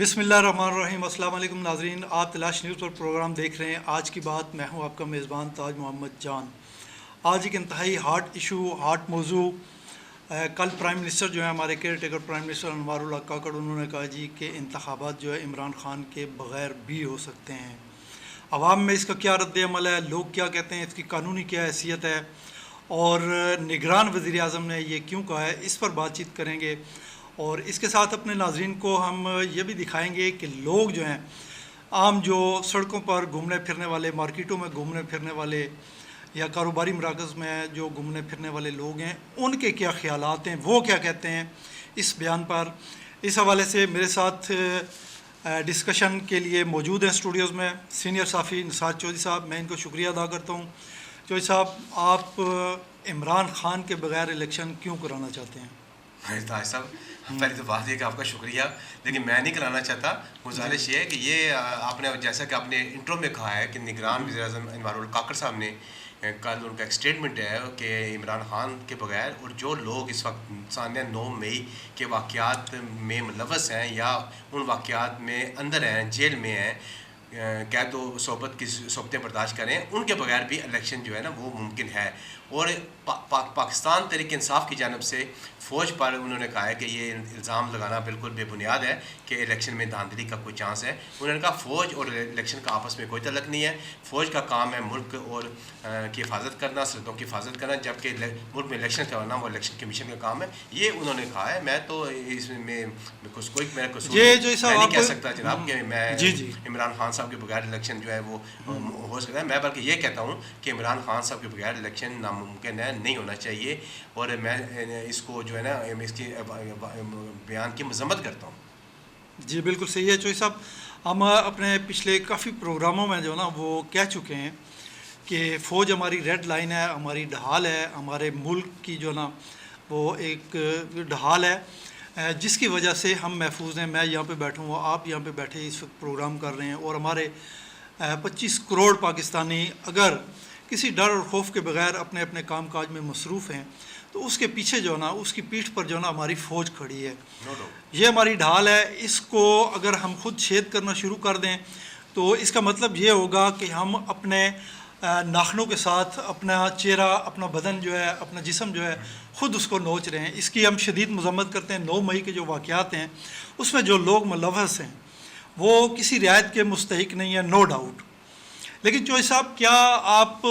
बिस्मिल्लाहिर्रहमानिर्रहीम। अस्सलाम वालेकुम नाज़रीन, आप तलाश न्यूज़ पर प्रोग्राम देख रहे हैं। आज की बात, मैं हूं आपका मेज़बान ताज मोहम्मद जान। आज एक इंतहाई हाट इशू, हाट मौजू। कल प्राइम मिनिस्टर जो है, हमारे care taker prime minister Anwarul हक काकड़, उन्होंने कहा जी कि इंतखाबात जो है इमरान खान के बग़ैर भी हो सकते हैं। अवाम में इसका क्या रद्द अमल है, लोग क्या कहते हैं, इसकी कानूनी क्या हैसियत है और निगरान वज़ीर आज़म ने ये क्यों कहा है, इस पर बातचीत करेंगे। और इसके साथ अपने नाज़रीन को हम ये भी दिखाएंगे कि लोग जो हैं, आम जो सड़कों पर घूमने फिरने वाले, मार्केटों में घूमने फिरने वाले या कारोबारी मराकज़ में जो घूमने फिरने वाले लोग हैं, उनके क्या ख़यालात हैं, वो क्या कहते हैं इस बयान पर। इस हवाले से मेरे साथ डिस्कशन के लिए मौजूद हैं स्टूडियोज़ में सीनियर साफ़ी निसार चौधरी साहब। मैं इनको शुक्रिया अदा करता हूँ। चौधरी साहब, आप इमरान खान के बग़ैर इलेक्शन क्यों कराना चाहते हैं? ताज साहब, पहले तो बात ये कि आपका शुक्रिया, लेकिन मैं नहीं कराना चाहता। गुजारिश ये है कि ये आपने, जैसा कि आपने इंट्रो में कहा है कि निगरान वज़ीर-ए-आज़म अनवारुल काकड़ साहब ने कल उनका एक स्टेटमेंट है कि इमरान खान के बगैर, और जो लोग इस वक्त सानिया 9 मई के वाक़यात में मुलव्वस हैं या उन वाक़यात में अंदर हैं, जेल में हैं, क्या तो सोबत की सोबतें बर्दाश्त करें, उनके बगैर भी इलेक्शन जो है ना वो मुमकिन है। और पाकिस्तान तहरीक इंसाफ की जानब से फ़ौज पर उन्होंने कहा है कि ये इल्ज़ाम लगाना बिल्कुल बेबुनियाद है कि इलेक्शन में धांधली का कोई चांस है। उन्होंने कहा फ़ौज और इलेक्शन का आपस में कोई तल्लुक़ नहीं है। फ़ौज का काम है मुल्क और की हिफाजत करना, सरहदों की हिफाजत करना, जबकि मुल्क में इलेक्शन करवाना वो इलेक्शन कमीशन का काम है। ये उन्होंने कहा है। मैं तो इसमें कोई मेरा कसूर नहीं कह सकता जनाब कि मैं इमरान खान साहब के बगैर इलेक्शन जो है वो हो सकता है। मैं बल्कि ये कहता हूँ कि इमरान खान साहब के बगैर इलेक्शन नामुमकिन है, नहीं होना चाहिए। और मैं इसको जो है ना, इसकी बयान की मजम्मत करता हूँ। जी बिल्कुल सही है चौधरी साहब। हम अपने पिछले काफ़ी प्रोग्रामों में जो ना वो कह चुके हैं कि फ़ौज हमारी रेड लाइन है, हमारी ढाल है, हमारे मुल्क की जो ना वो एक ढाल है जिसकी वजह से हम महफूज हैं। मैं यहाँ पे बैठा हूँ, आप यहाँ पे बैठे इस वक्त प्रोग्राम कर रहे हैं, और हमारे 25 करोड़ पाकिस्तानी अगर किसी डर और खौफ के बगैर अपने अपने काम काज में मसरूफ़ हैं, तो उसके पीछे जो ना, उसकी पीठ पर जो ना हमारी फ़ौज खड़ी है। ये हमारी ढाल है। इसको अगर हम खुद छेद करना शुरू कर दें तो इसका मतलब ये होगा कि हम अपने नाखनों के साथ अपना चेहरा, अपना बदन जो है, अपना जिस्म जो है, ख़ुद उसको नोच रहे हैं। इसकी हम शदीद मज़म्मत करते हैं। 9 मई के जो वाक़यात हैं उसमें जो लोग मुलव्वस हैं वो किसी रियायत के मुस्तहिक नहीं है, नो डाउट। लेकिन चौधरी साहब, क्या आप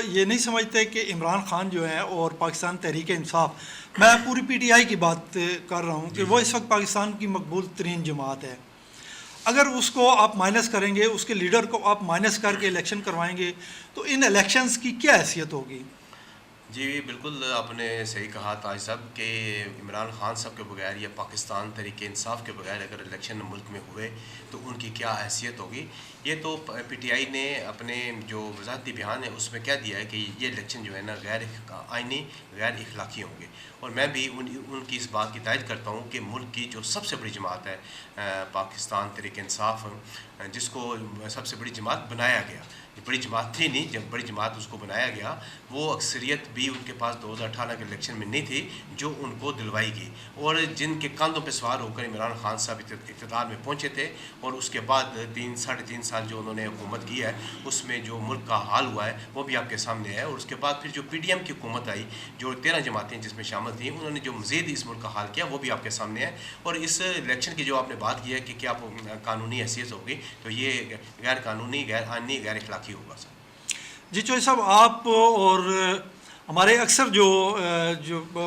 ये नहीं समझते कि इमरान खान जो है और पाकिस्तान तहरीक इंसाफ, मैं पूरी PTI की बात कर रहा हूँ कि वो इस वक्त पाकिस्तान की मकबूल तरीन जमात है, अगर उसको आप माइनस करेंगे, उसके लीडर को आप माइनस करके इलेक्शन करवाएंगे, तो इन इलेक्शंस की क्या हैसियत होगी? जी बिल्कुल, आपने सही कहा ताज साहब कि इमरान खान साहब के बगैर या पाकिस्तान तहरीक इंसाफ के बगैर अगर इलेक्शन मुल्क में हुए तो उनकी क्या हैसियत होगी। ये तो PTI ने अपने जो वजाहती बयान है उसमें कह दिया है कि ये इलेक्शन जो है ना गैर आइनी, गैर इखलाकी होंगे। और मैं भी उनकी इस बात की तायद करता हूँ कि मुल्क की जो सबसे बड़ी जमात है पाकिस्तान तहरीक इंसाफ, जिसको सबसे बड़ी जमात बनाया गया, बड़ी जमात थी नहीं, जब बड़ी जमात उसको बनाया गया, वो अक्सरियत भी उनके पास 2018 के इलेक्शन में नहीं थी जो उनको दिलवाई गई, और जिनके कंधों पे सवार होकर इमरान खान साहब इक़्तिदार में पहुंचे थे। और उसके बाद 3-3.5 साल जो उन्होंने हुकूमत की है उसमें जो मुल्क का हाल हुआ है वो भी आपके सामने है। और उसके बाद फिर जो PDM की हुकूमत आई, जो 13 जमातें जिसमें शामिल थी, उन्होंने जो मज़ीद इस मुल्क का हाल किया वो भी आपके सामने है। और इस इलेक्शन की जो आपने बात की है कि क्या कानूनी हैसियत होगी, तो ये गैर कानूनी, गैर आइनी, गैर इखलाकी होगा सर। जी चौधरी साहब, आप और हमारे अक्सर जो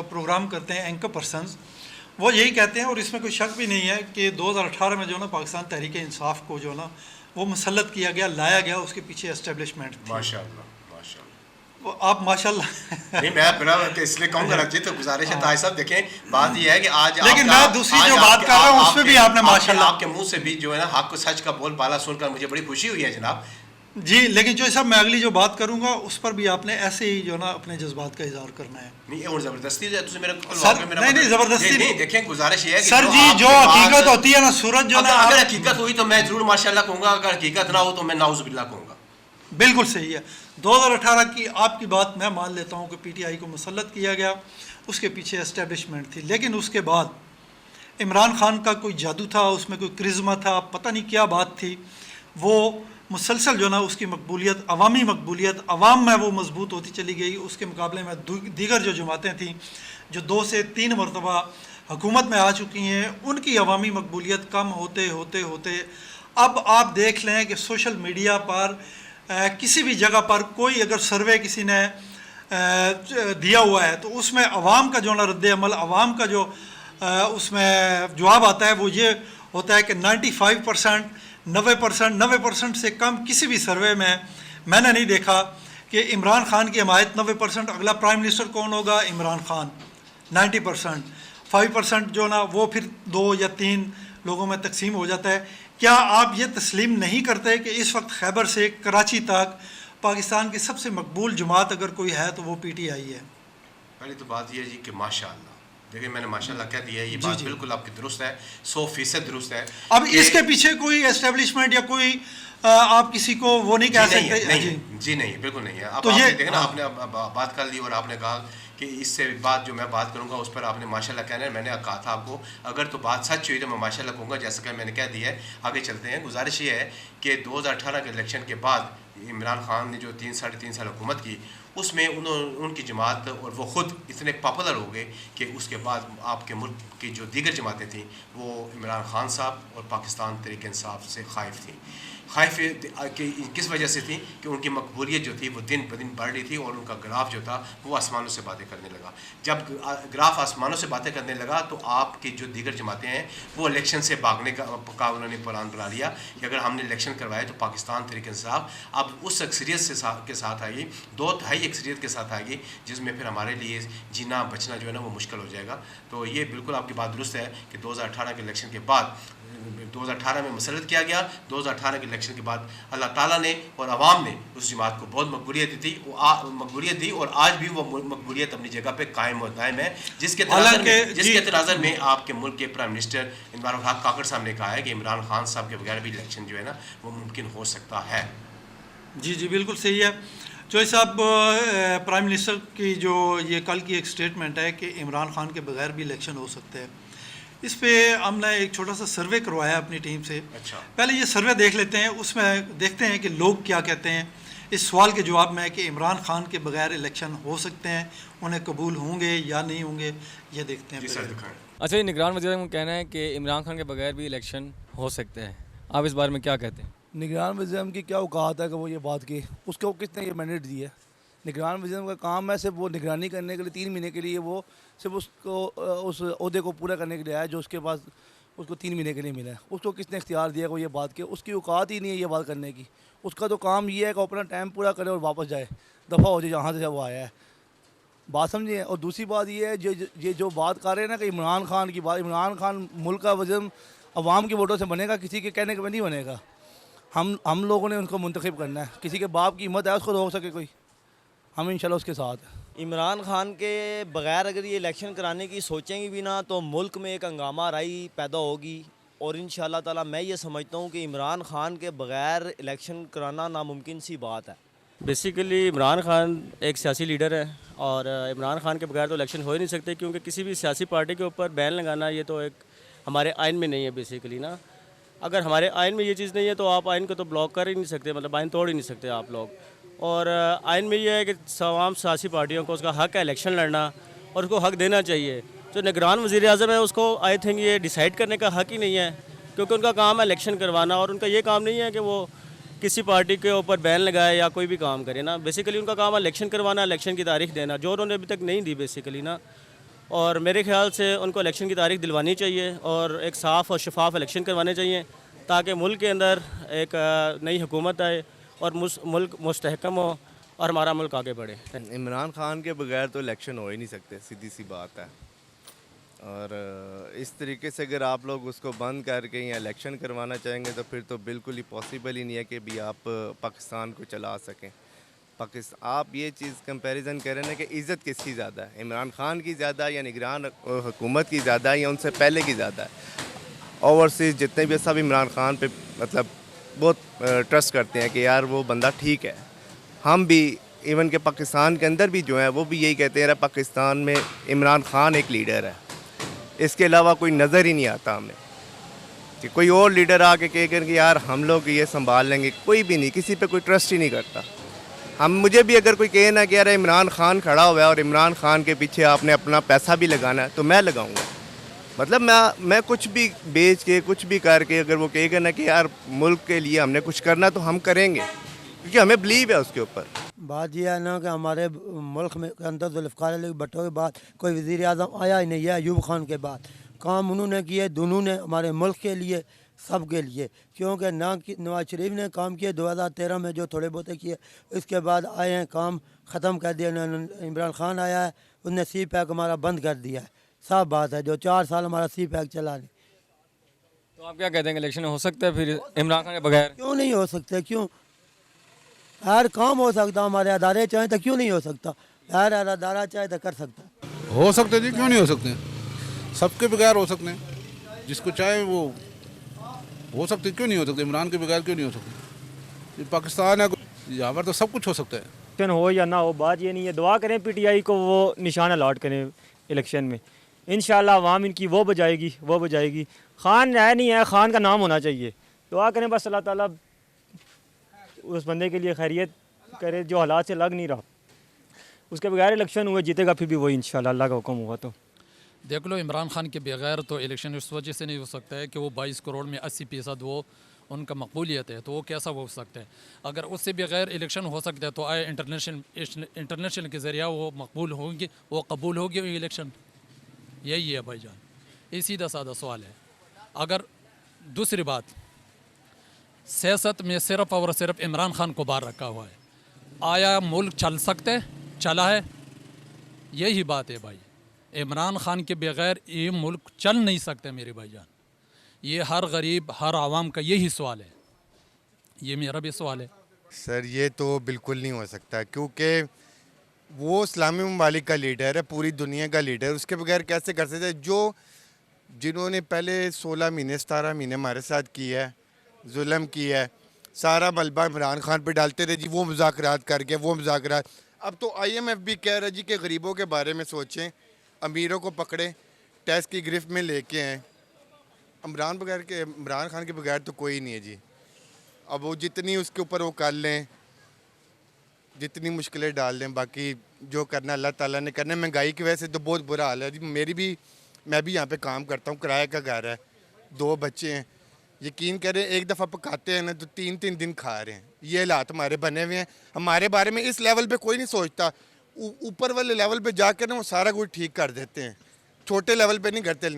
प्रोग्राम करते हैं एंकर पर्सनस, वो यही कहते हैं, और इसमें कोई शक भी नहीं है कि 2018 में जो ना पाकिस्तान तहरीक इंसाफ को जो ना वो मुसल्लत किया गया, लाया गया, उसके पीछे एस्टेब्लिशमेंट थी। माशाअल्लाह, माशाअल्लाह। आप माशाअल्लाह नहीं, मैं बिना इसलिए कहूँगा रखिए, तो गुजारिश है ताज साहब, देखें बात यह है कि आज, लेकिन मैं दूसरी जो बात कर रहा हूँ उसमें भी आपने माशाअल्लाह, आपके मुंह से भी जो है ना हक को, सच का बोल बाला सुनकर मुझे बड़ी खुशी हुई है जनाब जी। लेकिन जो साहब, मैं अगली जो बात करूंगा उस पर भी आपने ऐसे ही जो ना अपने जज्बात का इजहार करना है। नहीं, और ज़बरदस्ती है तो मेरे सर, नहीं ज़बरदस्ती नहीं। देखें, गुजारिश ये है कि सर जी, जो हकीकत होती है ना सूरज, जो ना, अगर हकीकत हुई तो मैं जरूर माशाअल्लाह कहूँगा, अगर हकीकत ना हो तो मैं नाउज़ुबिल्लाह कहूँगा। बिल्कुल सही है। 2018 की आपकी बात मैं मान लेता हूँ कि PTI को मुसल्लत किया गया, उसके पीछे एस्टेब्लिशमेंट थी। लेकिन उसके बाद इमरान खान का कोई जादू था, उसमें कोई क्रिज़मा था, पता नहीं क्या बात थी, वो मुसलसल जो ना उसकी मकबूलियत, अवामी मकबूलियत, अवाम में वो मजबूत होती चली गई। उसके मुकाबले में दीगर जो जमातें थीं जो 2 से 3 मरतबा हुकूमत में आ चुकी हैं, उनकी अवामी मकबूलियत कम होते होते होते अब आप देख लें कि सोशल मीडिया पर किसी भी जगह पर कोई अगर सर्वे किसी ने दिया हुआ है तो उसमें अवाम का जो ना रद्द-ए-अमल, अवाम का जो उसमें जवाब आता है वो ये होता है कि 95%, 90% से कम किसी भी सर्वे में मैंने नहीं देखा कि इमरान खान की हमायत 90%, अगला प्राइम मिनिस्टर कौन होगा, इमरान खान 90%, 5% जो ना वो फिर 2 या 3 लोगों में तकसीम हो जाता है। क्या आप ये तस्लीम नहीं करते कि इस वक्त खैबर से कराची तक पाकिस्तान की सबसे मकबूल जमात अगर कोई है तो वो PTI है? पहली तो बात यह है जी कि माशाअल्लाह, देखिए मैंने माशाअल्लाह कह दिया है, ये जी, बात जी। बिल्कुल आपकी दुरुस्त है, 100% दुरुस्त है। अब कि- इसके पीछे कोई एस्टेब्लिशमेंट या कोई आप किसी को वो नहीं कह जी नहीं है, सकते। नहीं जी है, जी नहीं है, बिल्कुल नहीं है। अब तो आपने ये- देखा ना, हाँ। आपने अब बात कर ली और आपने कहा कि इससे बाद जो मैं बात करूंगा उस पर आपने माशाल्लाह कहना है। मैंने कहा था आपको, अगर तो बात सच हुई तो मैं माशाल्लाह कहूँगा, जैसा कि मैंने कह दिया है। आगे चलते हैं। गुजारिश ये है कि 2018 के इलेक्शन के बाद इमरान खान ने जो 3-3.5 साल हुकूमत की, उसमें उनकी जमात और वो ख़ुद इतने पॉपुलर हो गए कि उसके बाद आपके मुल्क की जो दीगर जमातें थीं वो इमरान खान साहब और पाकिस्तान तहरीक इंसाफ से खाइफ थी। खाइफ किस वजह से थी कि उनकी मकबूलियत जो थी वो दिन ब दिन बढ़ रही थी और उनका ग्राफ जो था वो आसमानों से बातें करने लगा। जब ग्राफ आसमानों से बातें करने लगा तो आपकी जो दीगर जमातें हैं वो इलेक्शन से भागने का उन्होंने प्लान बना लिया कि अगर हमने इलेक्शन करवाए तो पाकिस्तान तहरीक इंसाफ अब उस अक्सरियत के साथ आएगी, 2/3 अक्सरियत के साथ आएगी, जिसमें फिर हमारे लिए जीना बचना जो है ना वो मुश्किल हो जाएगा। तो ये बिल्कुल आपकी बात दुरुस्त है कि 2018 के इलेक्शन के बाद 2018 में मसलत किया गया। 2018 के इलेक्शन के बाद अल्लाह ताला ने और अवाम ने उस जमात को बहुत मकबूलियत दी, मकबूलियत दी और आज भी वो मकबूलियत अपनी जगह पे कायम और दायम है। जिसके तनाज़र में आपके मुल्क के प्राइम मिनिस्टर इमरान हक काकड़ साहब ने कहा है कि इमरान खान साहब के बगैर भी इलेक्शन जो है ना वो मुमकिन हो सकता है। जी जी बिल्कुल सही है। चौधरी साहब, प्राइम मिनिस्टर की जो ये कल की एक स्टेटमेंट है कि इमरान खान के बगैर भी इलेक्शन हो सकते हैं, इस पे हमने एक छोटा सा सर्वे करवाया अपनी टीम से। अच्छा, पहले ये सर्वे देख लेते हैं, उसमें देखते हैं कि लोग क्या कहते हैं इस सवाल के जवाब में कि इमरान खान के बगैर इलेक्शन हो सकते हैं, उन्हें कबूल होंगे या नहीं होंगे, ये देखते हैं। जी सर दिखाएं। अच्छा, ये निगरान वज़ीर का कहना है कि इमरान खान के बगैर भी इलेक्शन हो सकते हैं, आप इस बारे में क्या कहते हैं? निगरान वज़ीर की क्या औकात है कि वो ये बात की, उसको किसने ये मैंडेट दिया है? निगरान वज़ीर का काम है सिर्फ वो निगरानी करने के लिए 3 महीने के लिए वो सिर्फ उसको उस ओहदे को पूरा करने के लिए आया जो उसके पास उसको 3 महीने के लिए मिला है। उसको किसने इख्तियार दिया कि वो ये बात की? उसकी औकात ही नहीं है ये बात करने की। उसका तो काम ये है कि अपना टाइम पूरा करे और वापस जाए, दफ़ा हो जाए जहाँ से वो आया है। बात समझिए। और दूसरी बात ये है ये जो बात कर रहे हैं ना कि इमरान खान की बात, इमरान खान मुल्क का वज़ीर अवाम के वोटों से बनेगा, किसी के कहने के नहीं बनेगा। हम लोगों ने उनको मुंतखब करना है। किसी के बाप की हिम्मत है उसको रोक सके कोई? हम इंशाल्लाह उसके साथ हैं। इमरान खान के बगैर अगर ये इलेक्शन कराने की सोचेंगे भी ना तो मुल्क में एक हंगामा राई पैदा होगी और इंशाल्लाह ताला मैं ये समझता हूँ कि इमरान खान के बगैर इलेक्शन कराना नामुमकिन सी बात है। बेसिकली इमरान खान एक सियासी लीडर है और इमरान खान के बगैर तो इलेक्शन हो ही नहीं सकते, क्योंकि किसी भी सियासी पार्टी के ऊपर बैन लगाना ये तो एक हमारे आइन में नहीं है बेसिकली ना। अगर हमारे आइन में ये चीज़ नहीं है तो आप आइन को तो ब्लॉक कर ही नहीं सकते, मतलब आइन तोड़ ही नहीं सकते आप लोग। और आइन में ये है कि तमाम सियासी पार्टियों को उसका हक है इलेक्शन लड़ना और उसको हक देना चाहिए। जो निगरान वज़ीर आज़म है उसको आई थिंक ये डिसाइड करने का हक ही नहीं है, क्योंकि उनका काम है इलेक्शन करवाना और उनका ये काम नहीं है कि वो किसी पार्टी के ऊपर बैन लगाए या कोई भी काम करे ना। बेसिकली उनका काम है इलेक्शन करवाना, इलेक्शन की तारीख देना, जो उन्होंने अभी तक नहीं दी बेसिकली ना। और मेरे ख्याल से उनको इलेक्शन की तारीख दिलवानी चाहिए और एक साफ़ और शफाफ इलेक्शन करवाने चाहिए ताकि मुल्क के अंदर एक नई हुकूमत आए और मुल्क मुस्तहकम हो और हमारा मुल्क आगे बढ़े। इमरान खान के बगैर तो इलेक्शन हो ही नहीं सकते, सीधी सी बात है। और इस तरीके से अगर आप लोग उसको बंद करके या इलेक्शन करवाना चाहेंगे तो फिर तो बिल्कुल ही पॉसिबल ही नहीं है कि भी आप पाकिस्तान को चला सकें। आप ये चीज़ कंपैरिजन करें ना कि इज़्ज़त किसकी ज़्यादा है, इमरान खान की ज़्यादा या निगरान हुकूमत की ज़्यादा या उनसे पहले की ज़्यादा है? ओवरसीज़ जितने भी सब इमरान खान पे मतलब बहुत ट्रस्ट करते हैं कि यार वो बंदा ठीक है। हम भी इवन के पाकिस्तान के अंदर भी जो है वो भी यही कहते हैं यार पाकिस्तान में इमरान खान एक लीडर है। इसके अलावा कोई नज़र ही नहीं आता हमें कि कोई और लीडर आके कहेगा कि यार हम लोग ये संभाल लेंगे। कोई भी नहीं, किसी पे कोई ट्रस्ट ही नहीं करता। मुझे भी अगर कोई कहे ना कि यार इमरान खान खड़ा हुआ है और इमरान खान के पीछे आपने अपना पैसा भी लगाना है तो मैं लगाऊंगा। मतलब मैं कुछ भी बेच के कुछ भी करके अगर वो कहेगा ना कि यार मुल्क के लिए हमने कुछ करना तो हम करेंगे, क्योंकि हमें बिलीव है उसके ऊपर। बात यह है ना कि हमारे मुल्क में के अंदर जुल्फ़िकार अली भुट्टो के बाद कोई वज़ीर आज़म आया ही नहीं है। अयूब खान के बाद काम उन्होंने किए, दोनों ने हमारे मुल्क के लिए, सब के लिए। क्योंकि नवाज शरीफ ने काम किए 2013 में जो थोड़े बहुत किए, इसके बाद आए हैं काम ख़त्म कर दिया। इमरान खान आया है, उसने सी पैक हमारा बंद कर दिया है। साफ बात है, जो 4 साल हमारा सी पैक चला नहीं। तो आप क्या कहते हैं, इलेक्शन हो सकता है फिर इमरान खान के बगैर? क्यों नहीं हो सकते, क्यों? हर काम हो सकता, हमारे अदारे चाहें तो क्यों नहीं हो सकता? हर अदारा चाहे तो कर सकता। हो सकते जी, क्यों नहीं हो सकते? सबके बगैर हो सकते हैं, जिसको चाहे वो हो सकते, क्यों नहीं हो सकते? इमरान के बगैर क्यों नहीं हो सकते? ये पाकिस्तान है, यहाँ पर तो सब कुछ हो सकता है। इलेक्शन हो या ना हो, बात ये नहीं है। दुआ करें पीटीआई को वो निशान अलॉट करें इलेक्शन में, इंशाल्लाह अवाम इनकी वो बजाएगी। खान है नहीं है, खान का नाम होना चाहिए। दुआ करें बस अल्लाह ताला उस बंदे के लिए खैरियत करे जो हालात से लग नहीं रहा। उसके बगैर इलेक्शन हुए, जीतेगा फिर भी वही इंशाल्लाह, अल्लाह का हुक्म हुआ तो। देख लो, इमरान खान के बगैर तो इलेक्शन इस वजह से नहीं हो सकता है कि वो 22 करोड़ में 80% वो उनका मकबूलियत है, तो वो कैसा हो सकता है? अगर उससे बगैर इलेक्शन हो सकता है तो आए इंटरनेशनल के ज़रिए वो मकबूल होंगे, वो कबूल होगी इलेक्शन। यही है भाईजान, ये सीधा साधा सवाल है। अगर दूसरी बात, सियासत में सिर्फ और सिर्फ इमरान खान को बाहर रखा हुआ है। आया मुल्क चल सकते, चला है, यही बात है भाई। इमरान खान के बगैर ये मुल्क चल नहीं सकते मेरे भाईजान। ये हर गरीब, हर आवाम का यही सवाल है, ये मेरा भी सवाल है। सर ये तो बिल्कुल नहीं हो सकता, क्योंकि वो इस्लामी ममालिक का लीडर है, पूरी दुनिया का लीडर, उसके बगैर कैसे कर सकते? जिन्होंने पहले 16 महीने 17 महीने हमारे साथ किया है, जुल्म किया है, सारा मलबा इमरान खान पे डालते रहे जी, वो मुज़ाकरात कर गया, वो मुज़ाकरात। अब तो IMF भी कह रहा है जी कि गरीबों के बारे में सोचें, अमीरों को पकड़े, टैक्स की गिरफ्त में लेके आएँ। इमरान खान के बगैर तो कोई नहीं है जी। अब वो जितनी उसके ऊपर वो कर लें, जितनी मुश्किलें डाल दें, बाकी जो करना अल्लाह ताला ने करना है। महंगाई की वजह से तो बहुत बुरा हाल है जी। मैं भी यहाँ पे काम करता हूँ, किराए का घर है, 2 बच्चे हैं। यकीन करें, एक दफ़ा पकाते हैं ना तो 3-3 दिन खा रहे हैं। ये हालात हमारे बने हुए हैं। हमारे बारे में इस लेवल पे कोई नहीं सोचता। ऊपर वाले लेवल पे जाकर ना वो सारा कुछ ठीक कर देते हैं, छोटे लेवल पे नहीं करते।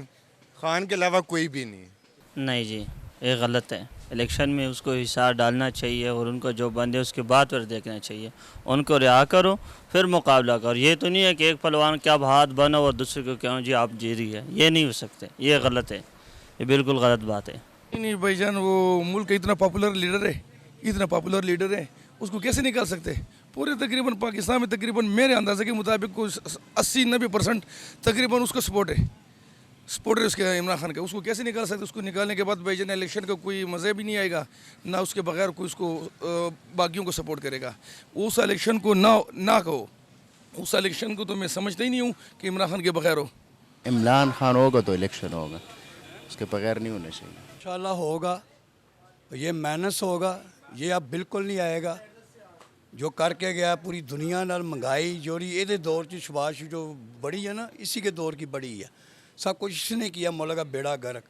खान के अलावा कोई भी नहीं जी, ये गलत है। इलेक्शन में उसको हिस्सा डालना चाहिए और उनको जो बंदे उसके बाद पर देखना चाहिए। उनको रिहा करो, फिर मुकाबला करो। ये तो नहीं है कि एक पहलवान क्या हाथ बनो और दूसरे को क्यों जी आप जीरी है, ये नहीं हो सकते, ये गलत है, ये बिल्कुल गलत बात है। नहीं भाईजान, वो मुल्क का इतना पॉपुलर लीडर है, उसको कैसे निकाल सकते? पूरे तकरीबन पाकिस्तान में तकरीबन मेरे अंदाजे के मुताबिक 80-90% तकरीबन उसका सपोर्ट है उसके इमरान खान का। उसको कैसे निकाल सकते? उसको निकालने के बाद भाईजान इलेक्शन का कोई मज़ा भी नहीं आएगा, ना उसके बगैर कोई उसको बाकियों को सपोर्ट करेगा। उस इलेक्शन को ना कहो, उस इलेक्शन को तो मैं समझता ही नहीं हूँ कि इमरान खान के बगैर हो। इमरान खान होगा तो इलेक्शन होगा, उसके बगैर नहीं होना चाहिए। इंशाल्लाह होगा, ये मेहनत होगा, ये अब बिल्कुल नहीं आएगा। जो करके गया पूरी दुनिया नाल महंगाई जोड़ी ये दौर च शबाश जो बड़ी है ना, इसी के दौर की बड़ी है। सब कुछ इसने किया, मुल्क का बेड़ा गर्क।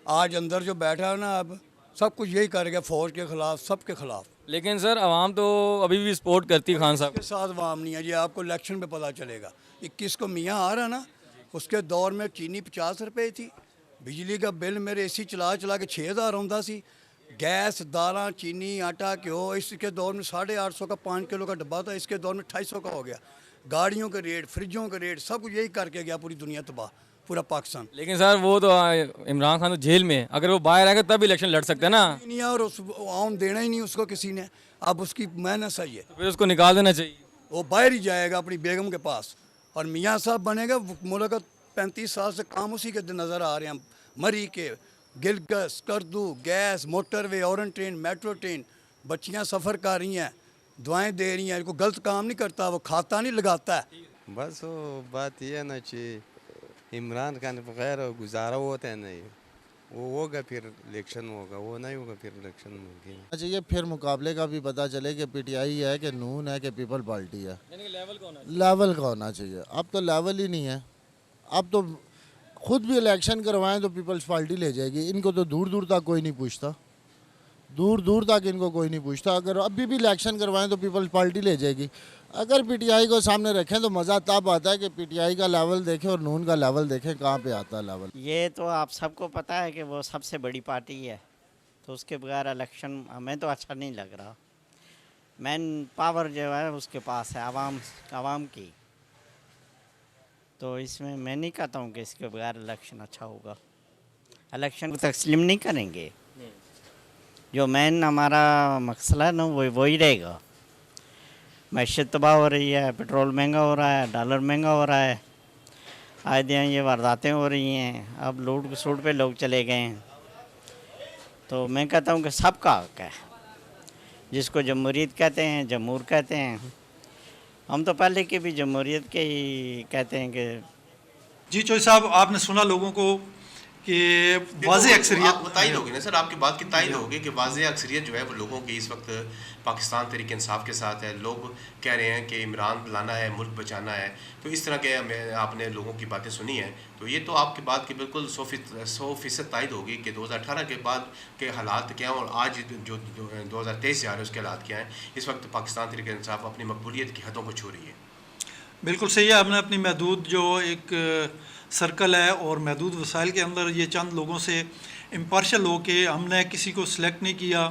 आज अंदर जो बैठा है ना, अब सब कुछ यही कर गया, फौज के ख़िलाफ़, सब के ख़िलाफ़। लेकिन सर आवाम तो अभी भी सपोर्ट करती है खान साहब के साथ। आवाम नहीं है जी, आपको इलेक्शन में पता चलेगा। 21 को मियाँ आ रहा ना, उसके दौर में चीनी 50 रुपये थी, बिजली का बिल मेरे AC चला के 6000 आउंदा सी, गैस, दालें, चीनी, आटा, घ्यो, इसके दौर में 850 का 5 किलो का डब्बा था, इसके दौर में 250 का हो गया। गाड़ियों के रेट, फ्रिजों के रेट, सब कुछ यही करके गया, पूरी दुनिया तबाह, पूरा पाकिस्तान। लेकिन सर वो तो इमरान खान तो जेल में है, अगर वो बाहर आएगा तब इलेक्शन लड़ सकते हैं ना। नहीं, और आउन देना ही नहीं उसको किसी ने। अब उसकी मेहनत सही है, तो फिर उसको निकाल देना चाहिए। वो बाहर ही जाएगा अपनी बेगम के पास, और मियाँ साहब बनेगा। मुल्क का 35 साल से काम उसी के नज़र आ रहे हैं। मरी के गिलगस, करदू, गैस, मोटरवे, औरन ट्रेन, मेट्रो ट्रेन, बच्चियाँ सफ़र कर रही हैं, दुआएं दे रही हैं। कोई गलत काम नहीं करता, वो खाता नहीं लगाता है। बस वो बात ये है ना कि इमरान खान के बगैर गुजारा होता है नहीं, वो होगा फिर इलेक्शन होगा, वो नहीं होगा फिर इलेक्शन होगी। अच्छा, ये फिर मुकाबले का भी पता चले कि पीटीआई है कि नून है कि पीपल पार्टी है। लेवल का होना चाहिए। अब तो लेवल ही नहीं है। अब तो खुद भी इलेक्शन करवाएं तो पीपल्स पार्टी ले जाएगी। इनको तो दूर दूर तक कोई नहीं पूछता, दूर दूर तक इनको कोई नहीं पूछता। अगर अभी भी इलेक्शन करवाएं तो पीपल्स पार्टी ले जाएगी। अगर पीटीआई को सामने रखें तो मज़ा तब आता है कि पीटीआई का लेवल देखें और नून का लेवल देखें कहाँ पे आता है लेवल। ये तो आप सबको पता है कि वो सबसे बड़ी पार्टी है, तो उसके बगैर इलेक्शन हमें तो अच्छा नहीं लग रहा। मैन पावर जो है उसके पास है आवाम की, तो इसमें मैं नहीं कहता हूँ कि इसके बगैर इलेक्शन अच्छा होगा। इलेक्शन को तस्लीम नहीं करेंगे, जो मेन हमारा मसला है ना वही रहेगा। मैशत तबाह हो रही है, पेट्रोल महंगा हो रहा है, डॉलर महंगा हो रहा है, आए दिन ये वारदातें हो रही हैं, अब लूट खसूट पे लोग चले गए हैं। तो मैं कहता हूँ कि सबका हक है, जिसको जमहूरियत कहते हैं, जमहूर कहते हैं। हम तो पहले के भी जमहूरियत के ही कहते हैं कि जी। चौधरी साहब, आपने सुना लोगों को कि वाज़ेह अक्सरियत तायद होगी ना सर, आपकी बात की तायद होगी कि वाज़ेह अक्सरियत जो है वो लोगों की इस वक्त पाकिस्तान तहरीक इंसाफ के साथ है। लोग कह रहे हैं कि इमरान लाना है, मुल्क बचाना है। तो इस तरह के आपने लोगों की बातें सुनी हैं, तो ये तो आपकी बात की बिल्कुल 100% तायद होगी कि 2018 के बाद के हालात क्या हैं और आज जो 2023 जा रहे हैं उसके हालात क्या हैं। इस वक्त पाकिस्तान तहरीक इंसाफ अपनी मकबूलियत की हदों को छू रही है। बिल्कुल सही है। हमने अपनी महदूद जो एक सर्कल है और महदूद वसाइल के अंदर ये चंद लोगों से इम्पार्शल हो के हमने किसी को सिलेक्ट नहीं किया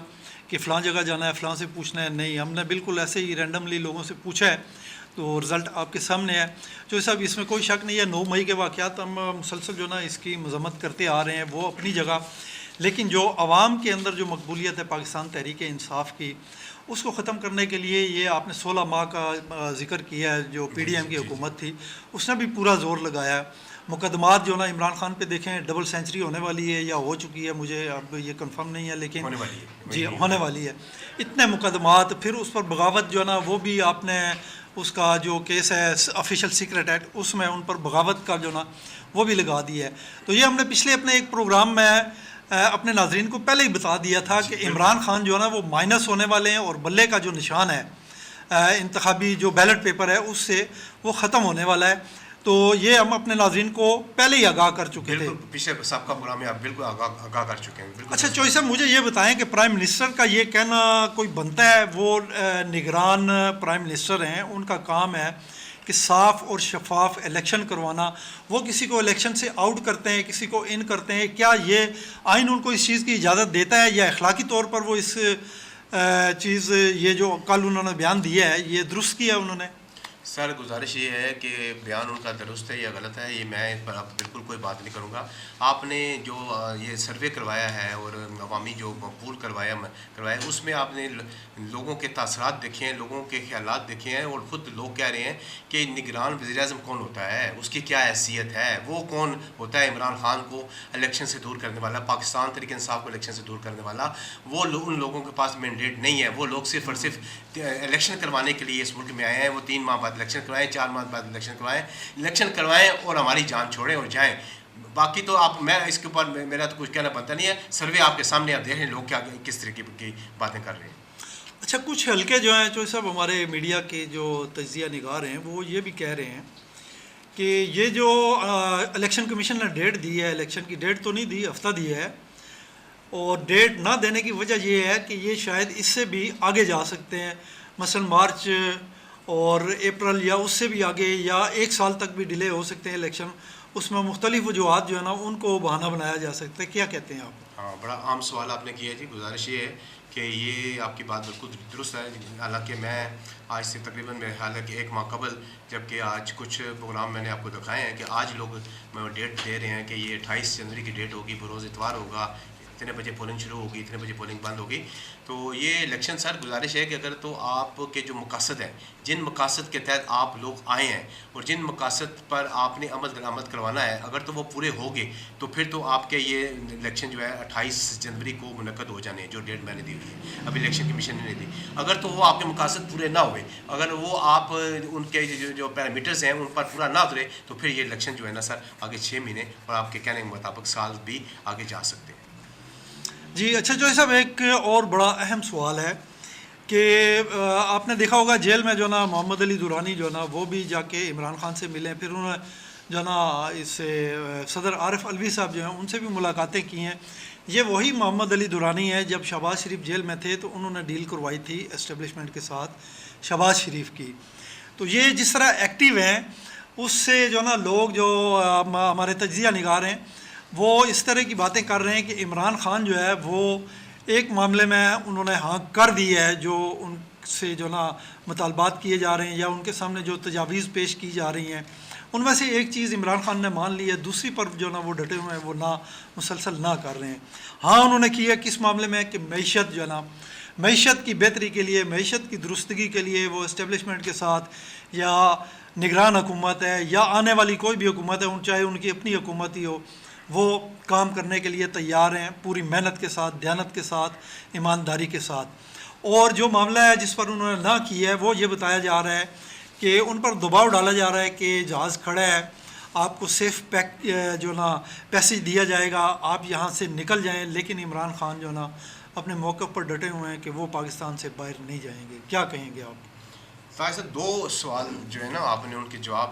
कि फ़लाँ जगह जाना है, फ़लाँ से पूछना है, नहीं, हमने बिल्कुल ऐसे ही रैंडमली लोगों से पूछा है। तो रिज़ल्ट आपके सामने है। जो सब इसमें कोई शक नहीं है, 9 मई के वाक़यात हम मुसलसल जो ना इसकी मज़म्मत करते आ रहे हैं, वो अपनी जगह। लेकिन जो आवाम के अंदर जो मकबूलियत है पाकिस्तान तहरीक इंसाफ की, उसको ख़त्म करने के लिए ये आपने 16 माह का जिक्र किया है। जो PDM की हुकूमत थी उसने भी पूरा ज़ोर लगाया। मुकदमात जो ना इमरान खान पे देखें, डबल सेंचुरी होने वाली है या हो चुकी है, मुझे अब ये कंफर्म नहीं है, लेकिन होने वाली है जी होने वाली है। इतने मुकदमात, फिर उस पर बगावत जो है ना वो भी आपने उसका जो केस है ऑफिशियल सीक्रेट एक्ट, उसमें उन पर बगावत का जो ना वो भी लगा दिया है। तो ये हमने पिछले अपने एक प्रोग्राम में अपने नाजरीन को पहले ही बता दिया था कि इमरान खान जो है ना वो माइनस होने वाले हैं और बल्ले का जो निशान है इंतखाबी जो बैलेट पेपर है उससे वो ख़त्म होने वाला है। तो ये हम अपने नाज़रीन को पहले ही आगाह कर चुके थे। पिछले सबका प्रोग्राम में आप बिल्कुल आगाह कर चुके हैं। अच्छा चौधरी साहब, मुझे ये बताएं कि प्राइम मिनिस्टर का ये कहना कोई बनता है, वो निगरान प्राइम मिनिस्टर हैं, उनका काम है कि साफ़ और शफाफ इलेक्शन करवाना। वो किसी को इलेक्शन से आउट करते हैं, किसी को इन करते हैं। क्या ये आइन उनको इस चीज़ की इजाज़त देता है या अखलाकी तौर पर वो इस चीज़ ये जो कल उन्होंने बयान दिया है ये दुरुस्त किया उन्होंने? सर गुजारिश ये है कि बयान उनका दुरुस्त है या गलत है, ये मैं इस पर अब बिल्कुल कोई बात नहीं करूँगा। आपने जो ये सर्वे करवाया है और अवामी जो पूल करवाया उसमें आपने लोगों के तासरात देखे हैं, लोगों के ख्यालात देखे हैं और ख़ुद लोग कह रहे हैं कि निगरान वज़ीर-ए-आज़म कौन होता है, उसकी क्या हैसियत है, वो कौन होता है इमरान खान को इलेक्शन से दूर करने वाला, पाकिस्तान तहरीक इंसाफ को इलेक्शन से दूर करने वाला। वो उन लोगों के पास मैंडेट नहीं है। वो लोग सिर्फ और सिर्फ इलेक्शन करवाने के लिए इस मुल्क में आए हैं। वो 3 माह बाद इलेक्शन करवाएं, 4 माह बाद इलेक्शन करवाएं और हमारी जान छोड़ें और जाएं। बाकी तो आप मैं इसके ऊपर मेरा तो कुछ कहना बनता नहीं है। सर्वे आपके सामने, आप देखें लोग क्या किस तरीके की बातें कर रहे हैं। अच्छा, कुछ हल्के जो हैं, जो सब हमारे मीडिया के जो तज्जिया निगार हैं, वो ये भी कह रहे हैं कि ये जो इलेक्शन कमीशन ने डेट दी है, इलेक्शन की डेट तो नहीं दी, हफ्ता दी है, और डेट ना देने की वजह ये है कि ये शायद इससे भी आगे जा सकते हैं, मसलन मार्च और अप्रैल या उससे भी आगे या 1 साल तक भी डिले हो सकते हैं इलेक्शन। उसमें मुख्तलिफ वजूहात जो है ना उनको बहाना बनाया जा सकता है। क्या कहते हैं आप? हाँ, बड़ा आम सवाल आपने किया जी। गुजारिश ये है कि ये आपकी बात बिल्कुल दुरुस्त है। हालांकि मैं आज से तकरीबन मेरे ख्याल है कि 1 माह कबल, जबकि आज कुछ प्रोग्राम मैंने आपको दिखाए हैं कि आज लोग डेट दे रहे हैं कि ये 28 जनवरी की डेट होगी, बरोज़ इतवार होगा, इतने बजे पोलिंग शुरू होगी, इतने बजे पोलिंग बंद होगी। तो ये इलेक्शन सर गुजारिश है कि अगर तो आपके जो मकासद हैं, जिन मकासद के तहत आप लोग आए हैं और जिन मकासद पर आपने अमल करवाना है, अगर तो वो पूरे हो गए तो फिर तो आपके ये इलेक्शन जो है 28 जनवरी को मुनक्कद हो जाने हैं, जो डेट मैंने दी हुई है, अभी इलेक्शन कमीशन ने नहीं दी। अगर तो वो आपके मकासद पूरे ना हुए, अगर वो आप उनके जो पैरामीटर्स हैं उन पर पूरा ना उतरे, तो फिर ये इलेक्शन जो है ना सर आगे 6 महीने और आपके कहने के मुताबिक साल भी आगे जा सकते हैं। जी अच्छा जो साहब, एक और बड़ा अहम सवाल है कि आपने देखा होगा जेल में जो ना मोहम्मद अली दुरानी जो ना वो भी जाके इमरान खान से मिले, फिर उन्होंने जो ना इससे सदर आरिफ अलवी साहब जो हैं उनसे भी मुलाकातें की हैं। ये वही मोहम्मद अली दुरानी है जब शहबाज शरीफ जेल में थे तो उन्होंने डील करवाई थी एस्टेब्लिशमेंट के साथ शहबाज शरीफ की। तो ये जिस तरह एक्टिव हैं उससे जो ना लोग जो हमारे तज्जिया निगार हैं वो इस तरह की बातें कर रहे हैं कि इमरान खान जो है वो एक मामले में उन्होंने हाँ कर दी है, जो उनसे जो ना मुतालबात किए जा रहे हैं या उनके सामने जो तजावीज़ पेश की जा रही हैं उनमें से एक चीज़ इमरान खान ने मान ली है, दूसरी पर जो ना वो डटे हुए हैं, वो ना मुसलसल ना कर रहे हैं। हाँ उन्होंने किया किस मामले में कि मईशत जो है ना, मईशत की बेहतरी के लिए, मईशत की दुरुस्तगी के लिए वो इस्टेब्लिशमेंट के साथ या निगरान हुकूमत है या आने वाली कोई भी हुकूमत है, चाहे उनकी अपनी हुकूमत ही हो, वो काम करने के लिए तैयार हैं पूरी मेहनत के साथ, दयानत के साथ, ईमानदारी के साथ। और जो मामला है जिस पर उन्होंने ना किया है वो ये बताया जा रहा है कि उन पर दबाव डाला जा रहा है कि जहाज़ खड़ा है, आपको सेफ पैक जो ना पैसेज दिया जाएगा, आप यहाँ से निकल जाएं, लेकिन इमरान खान जो ना अपने मौक़िफ़ पर डटे हुए हैं कि वो पाकिस्तान से बाहर नहीं जाएंगे। क्या कहेंगे आप? ताकि सर 2 सवाल जो है ना आपने उनके जवाब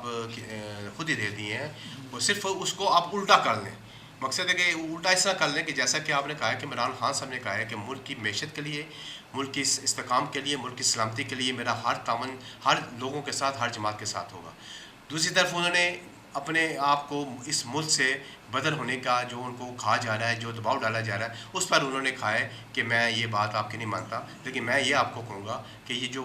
खुद ही दे दिए हैं, वो सिर्फ उसको आप उल्टा कर लें। मकसद है कि उल्टा इस तरह कर लें कि जैसा कि आपने कहा है कि इमरान खान साहब ने कहा है कि मुल्क की मैशत के लिए, मुल्क की इस्तेकाम के लिए, मुल्क की सलामती के लिए मेरा हर तावन हर लोगों के साथ, हर जमात के साथ होगा। दूसरी तरफ उन्होंने अपने आप को इस मुल्क से बदर होने का जो उनको कहा जा रहा है, जो दबाव डाला जा रहा है, उस पर उन्होंने कहा है कि मैं ये बात आपकी नहीं मानता, लेकिन मैं ये आपको कहूँगा कि ये जो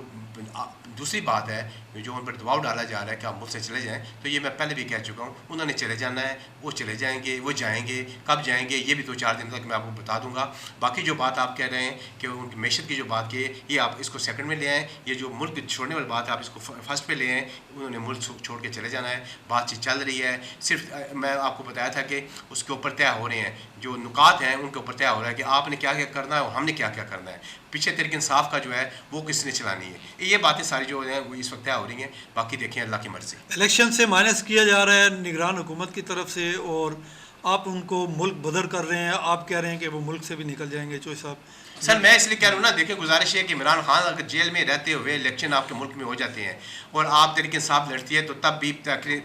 दूसरी बात है जो उन पर दबाव डाला जा रहा है कि आप मुझसे चले जाएं, तो ये मैं पहले भी कह चुका हूँ, उन्होंने चले जाना है, वो चले जाएंगे, वो जाएंगे, कब जाएंगे ये भी 2-4 दिन तक मैं आपको बता दूंगा। बाकी जो बात आप कह रहे हैं कि उनकी मैशत की जो बात की है, ये आप इसको सेकंड में ले आएँ, ये जो मुल्क छोड़ने वाली बात है आप इसको फर्स्ट पे ले आएँ। उन्होंने मुल्क छोड़ के चले जाना है, बातचीत चल रही है, सिर्फ मैं आपको बताया था कि उसके ऊपर तय हो रहे हैं, जो नुकात हैं उनके ऊपर तय हो रहा है कि आपने क्या क्या करना है और हमने क्या क्या करना है, पीछे तहरीक इंसाफ का जो है वो किसने चलानी है, ये बातें सारी जो हैं वो इस वक्त तय हो रही हैं। बाकी देखें अल्लाह की मर्ज़ी। इलेक्शन से माइनस किया जा रहा है निगरान हुकूमत की तरफ से और आप उनको मुल्क बदर कर रहे हैं, आप कह रहे हैं कि वो मुल्क से भी निकल जाएंगे। चोई साहब सर मैं इसलिए कह रहा हूँ ना, देखिए गुजारिश है कि इमरान खान अगर जेल में रहते हुए इलेक्शन आपके मुल्क में हो जाते हैं और आप तहरीक इंसाफ लड़ती है, तो तब भी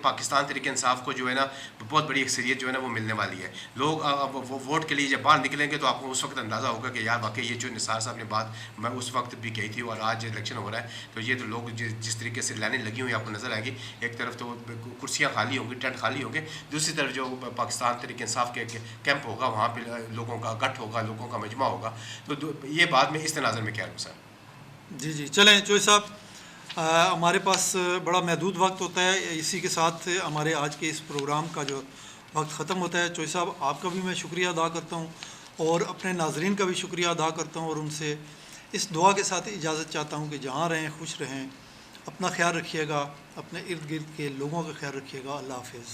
पाकिस्तान तहरीक इंसाफ को जो है ना बहुत बड़ी अक्सरियत जो है ना वो मिलने वाली है। लोग वो वोट के लिए जब बाहर निकलेंगे तो आपको उस वक्त अंदाज़ा होगा कि यार वाकई ये जो निसार साहब ने बात मैं उस वक्त भी कही थी और आज इलेक्शन हो रहा है, तो ये तो लोग जिस तरीके से लाइनें लगी हुई आपको नज़र आएंगी। एक तरफ तो कुर्सियाँ खाली होंगी, टेंट खाली होंगे, दूसरी तरफ जो पाकिस्तान तहरीक इंसाफ के कैंप होगा वहाँ पर लोगों का गठ होगा, लोगों का मजमा होगा। तो ये बात मैं इस तनाज़र में कह रहा हूँ सर। जी जी चलें चोई साहब, हमारे पास बड़ा महदूद वक्त होता है, इसी के साथ हमारे आज के इस प्रोग्राम का जो वक्त ख़त्म होता है। चोई साहब आपका भी मैं शुक्रिया अदा करता हूँ और अपने नाजरीन का भी शुक्रिया अदा करता हूँ और उनसे इस दुआ के साथ इजाज़त चाहता हूँ कि जहाँ रहें खुश रहें, अपना ख्याल रखिएगा, अपने इर्द गिर्द के लोगों का ख्याल रखिएगा। अल्लाह हाफ़िज़।